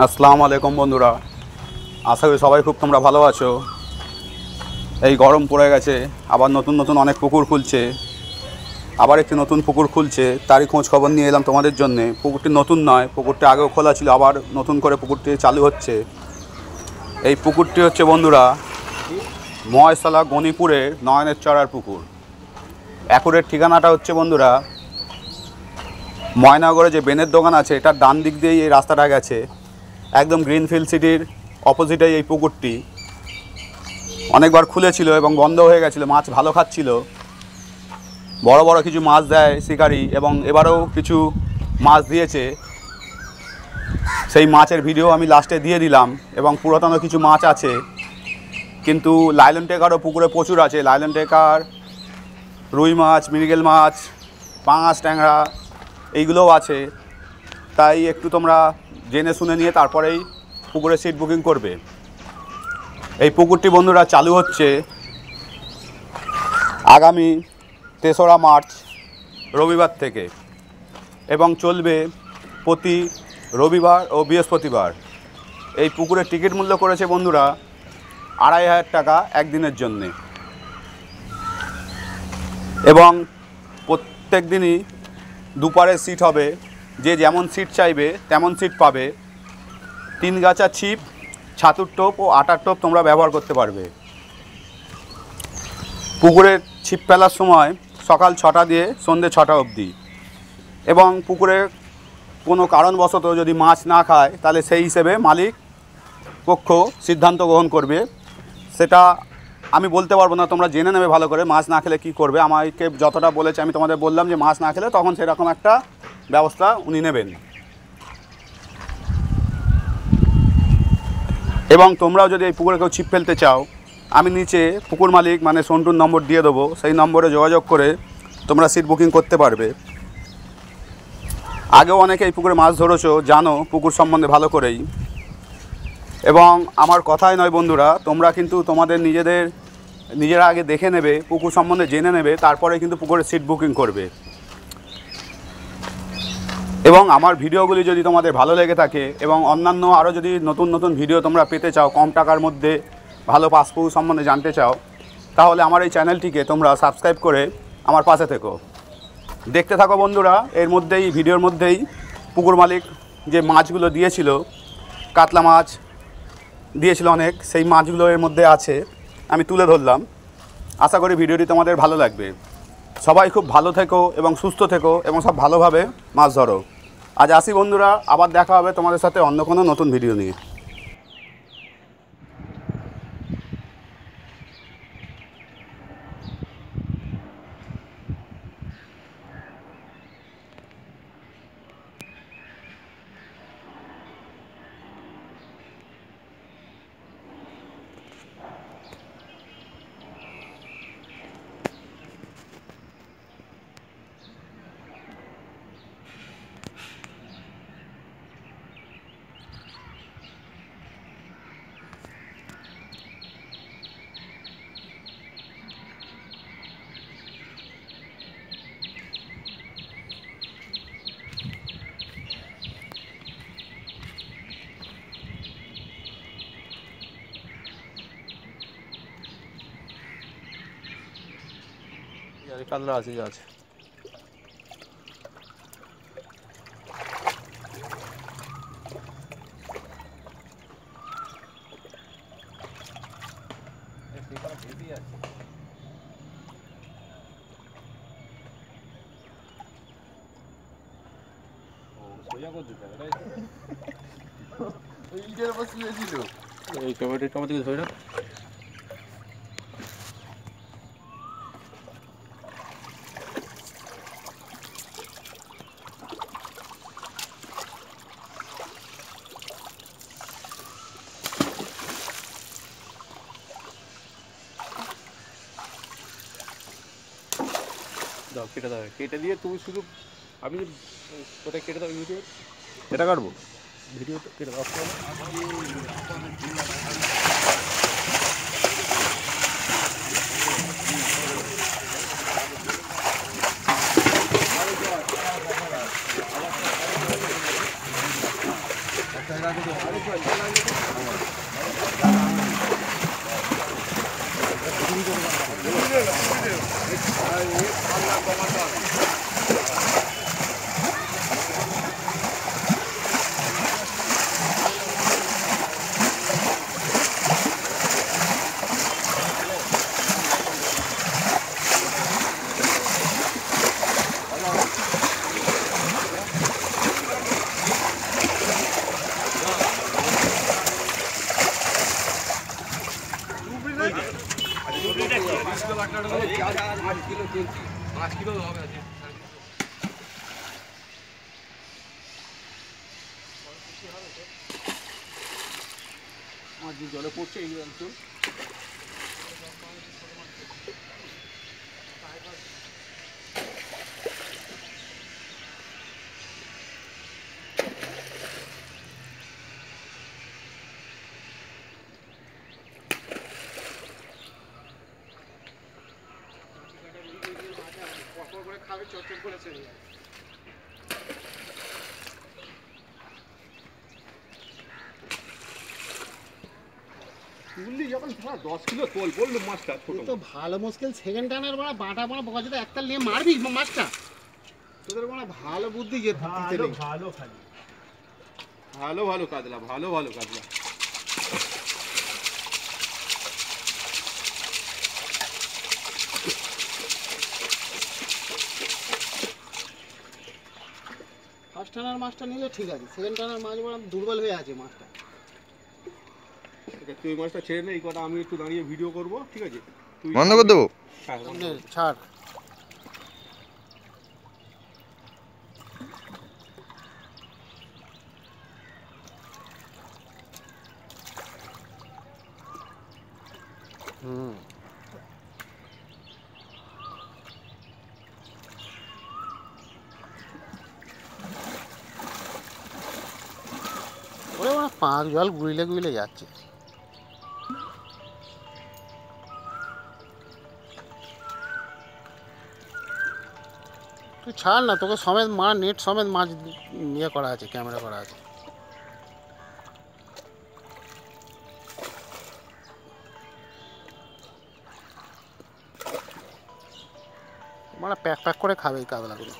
আসসালামু আলাইকুম বন্ধুরা, আশা করি সবাই খুব তোমরা ভালো আছো। এই গরম পড়ে গেছে, আবার নতুন নতুন অনেক পুকুর খুলছে, আবার একটি নতুন পুকুর খুলছে, তারই খোঁজ খবর নিয়ে এলাম তোমাদের জন্যে। পুকুরটি নতুন নয়, পুকুরটি আগেও খোলা ছিল, আবার নতুন করে পুকুরটি চালু হচ্ছে। এই পুকুরটি হচ্ছে বন্ধুরা মহেশতলা গণিপুরের নয়নের চড়ার পুকুর। অ্যাকুরেট ঠিকানাটা হচ্ছে বন্ধুরা ময়নাগরে যে বেনের দোকান আছে এটার ডান দিক দিয়েই এই রাস্তাটা গেছে, একদম গ্রিনফিল্ড সিটির অপোজিটেই এই পুকুরটি। অনেকবার খুলেছিল এবং বন্ধ হয়ে গেছিলো, মাছ ভালো খাচ্ছিল, বড় বড় কিছু মাছ দেয় শিকারি, এবং এবারেও কিছু মাছ দিয়েছে। সেই মাছের ভিডিও আমি লাস্টে দিয়ে দিলাম, এবং পুরাতন কিছু মাছ আছে, কিন্তু লাইলন টেকারও পুকুরে প্রচুর আছে। লাইলন টেকার, রুই মাছ, মৃগেল মাছ, পাঙাশ, ট্যাংরা এইগুলোও আছে। তাই একটু তোমরা জেনে শুনে নিয়ে তারপরেই পুকুরে সিট বুকিং করবে। এই পুকুরটি বন্ধুরা চালু হচ্ছে আগামী 3রা মার্চ রবিবার থেকে, এবং চলবে প্রতি রবিবার ও বৃহস্পতিবার। এই পুকুরের টিকিট মূল্য করেছে বন্ধুরা 2500 টাকা একদিনের জন্যে, এবং প্রত্যেক দিনই দুপারে সিট হবে। যে যেমন সিট চাইবে তেমন সিট পাবে। 3 গাছা ছিপ, ছাতুর টোপ ও আটার টোপ তোমরা ব্যবহার করতে পারবে। পুকুরের ছিপ ফেলার সময় সকাল 6টা দিয়ে সন্ধ্যে 6টা অবধি, এবং পুকুরে কোনো কারণবশত যদি মাছ না খায় তাহলে সেই হিসেবে মালিক পক্ষ সিদ্ধান্ত গ্রহণ করবে। সেটা আমি বলতে পারবো না, তোমরা জেনে নেবে ভালো করে মাছ না খেলে কী করবে। আমাকে যতটা বলেছে আমি তোমাদের বললাম যে মাছ না খেলে তখন সেরকম একটা ব্যবস্থা উনি নেবেন। এবং তোমরাও যদি এই পুকুরে কেউ ছিপ ফেলতে চাও, আমি নিচে পুকুর মালিক মানে সন্টুর নম্বর দিয়ে দেবো, সেই নম্বরে যোগাযোগ করে তোমরা সিট বুকিং করতে পারবে। আগেও অনেকে এই পুকুরে মাছ ধরেছো, জানো পুকুর সম্বন্ধে ভালো করেই। এবং আমার কথাই নয় বন্ধুরা, তোমরা কিন্তু তোমাদের নিজেরা আগে দেখে নেবে, পুকুর সম্বন্ধে জেনে নেবে, তারপরে কিন্তু পুকুরে সিট বুকিং করবে। এবং আমার ভিডিওগুলি যদি তোমাদের ভালো লেগে থাকে, এবং অন্যান্য আরও যদি নতুন নতুন ভিডিও তোমরা পেতে চাও, কম টাকার মধ্যে ভালো পুকুর সম্বন্ধে জানতে চাও, তাহলে আমার এই চ্যানেলটিকে তোমরা সাবস্ক্রাইব করে আমার পাশে থেকো। দেখতে থাকো বন্ধুরা। এর মধ্যেই, ভিডিওর মধ্যেই পুকুর মালিক যে মাছগুলো দিয়েছিল, কাতলা মাছ দিয়েছিল অনেক, সেই মাছগুলো এর মধ্যে আছে, আমি তুলে ধরলাম। আশা করি ভিডিওটি তোমাদের ভালো লাগবে। সবাই খুব ভালো থেকো এবং সুস্থ থেকো, এবং সব ভালোভাবে মাছ ধরো। আজ আসি বন্ধুরা, আবার দেখা হবে তোমাদের সাথে অন্য কোনো নতুন ভিডিও নিয়ে। কাতলা আছে, আছে। এই ক্যামেরাটা আমাদের ধরে না। দাও, কেটে দাও, কেটে দিয়ে তুমি শুধু, আমি কোথায় কেটে দাও ভিডিও, এটা কাটবো ভিডিও কেটে দাও। জলে পড়ছে এই একটু খাবে চটচট করেছে তুললি যখন 10 কিলো তোল বললো মাছটা ছোট তো ভালো মুশকিল সেকেন্ড টানার বড় বাটা বড় বগাতে একটা নিয়ে মারবি মাছটা তোদের বড় ভালো বুদ্ধি যে ভালো ভালো খালি ভালো ভালো কাজলা ভালো ভালো কাজলা ফার্স্ট টানার মাছটা নিলে ঠিক আছে সেকেন্ড টানার মাছ বড় দুর্বল হয়ে আছে মাছটা তুই মাছটা ছেড়ে নে এই কথা আমি একটু দাঁড়িয়ে ভিডিও করব ঠিক আছে তুই বন্ধ করে দেবো হ্যাঁ ছাড় ওরে বাবা পাঁচ জল গুইলে গুইলে যাচ্ছে তুই ছাড় না তোকে সমেত নেট সমেত মাছ ইয়ে করা আছে ক্যামেরা করা আছে মানে প্যাক প্যাক করে খাবে এই কাতলাগুলো